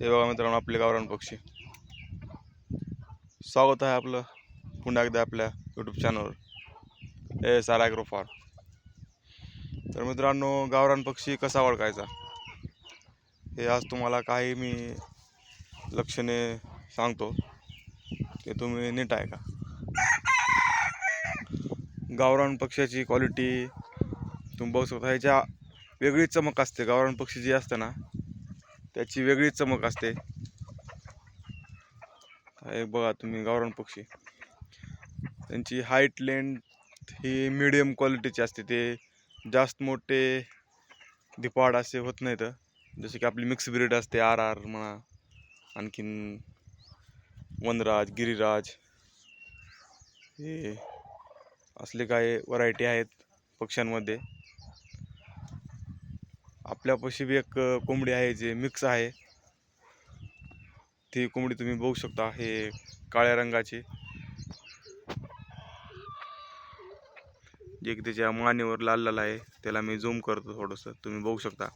हे बघा मित्रांनो, आपले गावरान पक्षी. स्वागत आहे आपलं पुन्हा एकदा आपल्या यूट्यूब चॅनलवर ASR ॲग्रो फार्म. तर मित्रांनो, गावरान पक्षी कसा ओळखायचा हे आज तुम्हाला काही मी लक्षणे सांगतो, ते तुम्ही नीट ऐका. गावरान पक्ष्याची क्वालिटी तुम्ही बघू शकता. ह्याच्या वेगळी चमक असते. गावरान पक्षी जी असते ना, त्याची वेगळी चमक असते. हे बघा तुम्ही, गावरान पक्षी त्यांची हाईट लेंथ ही मीडियम क्वालिटीची असते. ते जास्त मोठे धिपाड असे होत नाहीत, जसे की आपली मिक्स ब्रीड असते. RR म्हणा, आणखीन वनराज, गिरिराज, हे असले काही व्हरायटी आहेत पक्ष्यांमध्ये. आपल्यापाशी बी एक कोंबडी आहे जे मिक्स आहे. ती कोंबडी तुम्ही बघू शकता, हे काळ्या रंगाची, जे की त्याच्या मानेवर लाल लाल आहे. त्याला मी झूम करतो थोडंसं, तुम्ही बघू शकता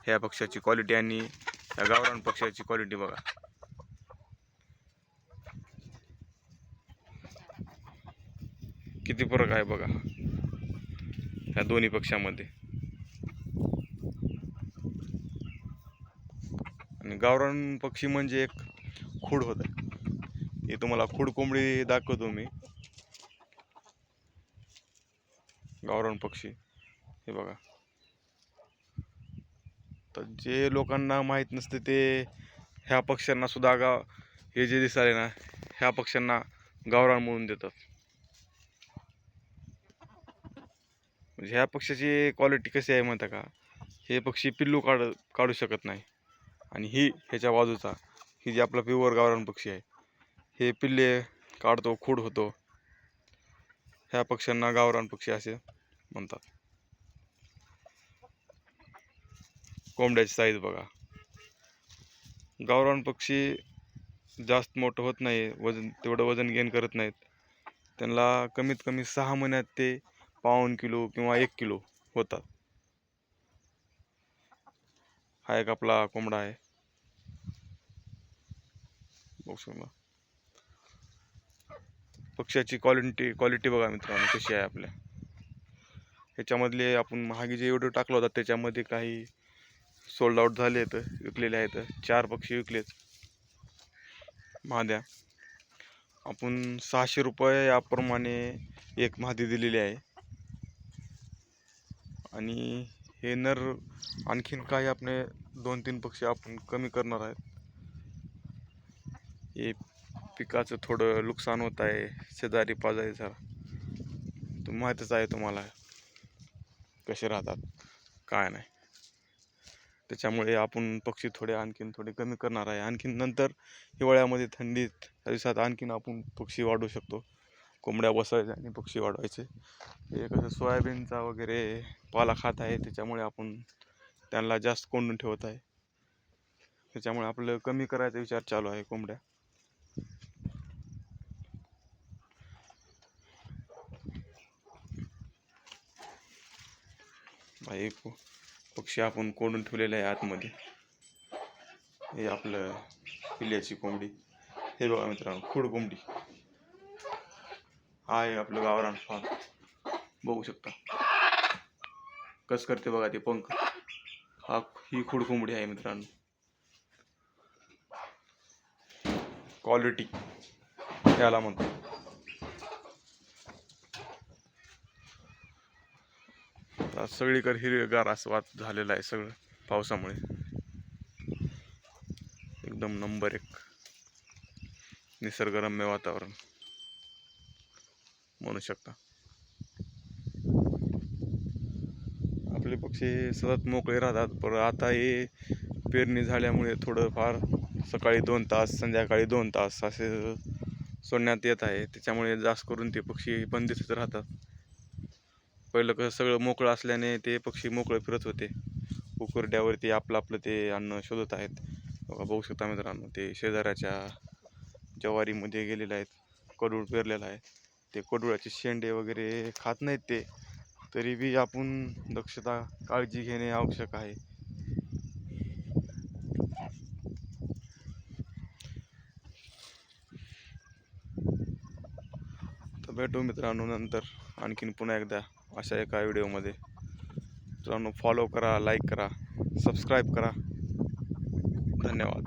ह्या पक्ष्याची क्वालिटी आणि या गावरान पक्ष्याची क्वालिटी बघा. किती फरक आहे बघा ह्या दोन्ही पक्ष्यामध्ये. आणि गावरान पक्षी म्हणजे एक खूड होत आहे. हे तुम्हाला खूड कोंबडी दाखवतो मी. गावरान पक्षी हे बघा. तर जे लोकांना माहीत नसते ते ह्या पक्ष्यांना सुद्धा हे जे दिसाले ना, ह्या पक्ष्यांना गावरान म्हणून देतात. म्हणजे ह्या पक्ष्याची क्वालिटी कशी आहे म्हणता का, हे पक्षी पिल्लू काढू शकत नाही. आणि ह्याच्या बाजूचा ही जी आपला प्युअर गावरान पक्षी आहे, हे पिल्ले काढतो, खूड होतो. ह्या पक्ष्यांना गावरान पक्षी असे म्हणतात. कोंबड्याची साईज बघा. गावरान पक्षी जास्त मोठं होत नाही, तेवढं वजन गेन करत नाहीत. त्यांना कमीत कमी 6 महिन्यात ते पाऊण किलो किंवा 1 किलो होतात. हा एक आपला कोंबडा आहे, बघू शकता. पक्ष्याची क्वालिटी बघा मित्रांनो कशी आहे आपल्या. ह्याच्यामधले आपण मागे जे व्हिडिओ टाकला होता त्याच्यामध्ये काही सोल्ड आउट झाले आहेत, विकलेले आहेत. 4 पक्षी विकलेत महाद्या. आपण 600 रुपये याप्रमाणे एक महादी दिलेली आहे. आणि हे नर आणखीन काही आपले 2-3 पक्षी आपण कमी करणार आहेत. हे पिकाचं थोडं नुकसान होत आहे, शेजारी पाजारी जरा माहीतच आहे तुम्हाला कसे राहतात काय नाही. त्याच्यामुळे आपण पक्षी आणखीन थोडे कमी करणार आहे. आणखीन नंतर हिवाळ्यामध्ये थंडीत दिवसात आणखीन आपण पक्षी वाढवू शकतो. कोंबड्या बसवायच्या आणि पक्षी वाढवायचे. हे कसं सोयाबीनचा वगैरे पाला खात आहे, त्याच्यामुळे आपण त्यांना जास्त कोंडून ठेवत आहे. त्याच्यामुळे आपलं कमी करायचा विचार चालू आहे कोंबड्या. एक पक्षी आपण कोंडून ठेवलेला आहे आतमध्ये. हे आपलं पिल्ल्याची कोंबडी. हे बघा मित्रांनो, खूड कोंबडी. हा आहे आपलं गावरान फार्म, बघू शकता कस करते बघा ते पंख. ही खूड कोंबडी आहे मित्रांनो. क्वालिटी त्याला म्हणतो. सगळीकडे हिरवेगार असं झालेलं आहे सगळं पावसामुळे. एकदम नंबर 1 निसर्गरम्य वातावरण म्हणू शकता. आपले पक्षी सतत मोकळे राहतात, पण आता हे पेरणी झाल्यामुळे थोडंफार सकाळी 2 तास, संध्याकाळी 2 तास असे सोडण्यात येत आहे. त्याच्यामुळे जास्त करून ते पक्षी बंदिस्त राहतात. पहिलं कसं सगळं मोकळं असल्याने ते पक्षी मोकळे फिरत होते. उकरड्यावरती आपलं ते अन्न शोधत आहेत. बघू शकता मित्रांनो, ते शेजाऱ्याच्या ज्वारीमध्ये गेलेले आहेत. कडूळ पेरलेला आहे. ते कडूळाचे शेंडे वगैरे खात नाहीत ते, तरी बी आपण काळजी घेणे आवश्यक आहे. भेटू मित्रांनो नंतर आणखीन पुन्हा एकदा अशा एका व्हिडिओमध्ये. मित्रांनो फॉलो करा, लाईक करा, सबस्क्राईब करा. धन्यवाद.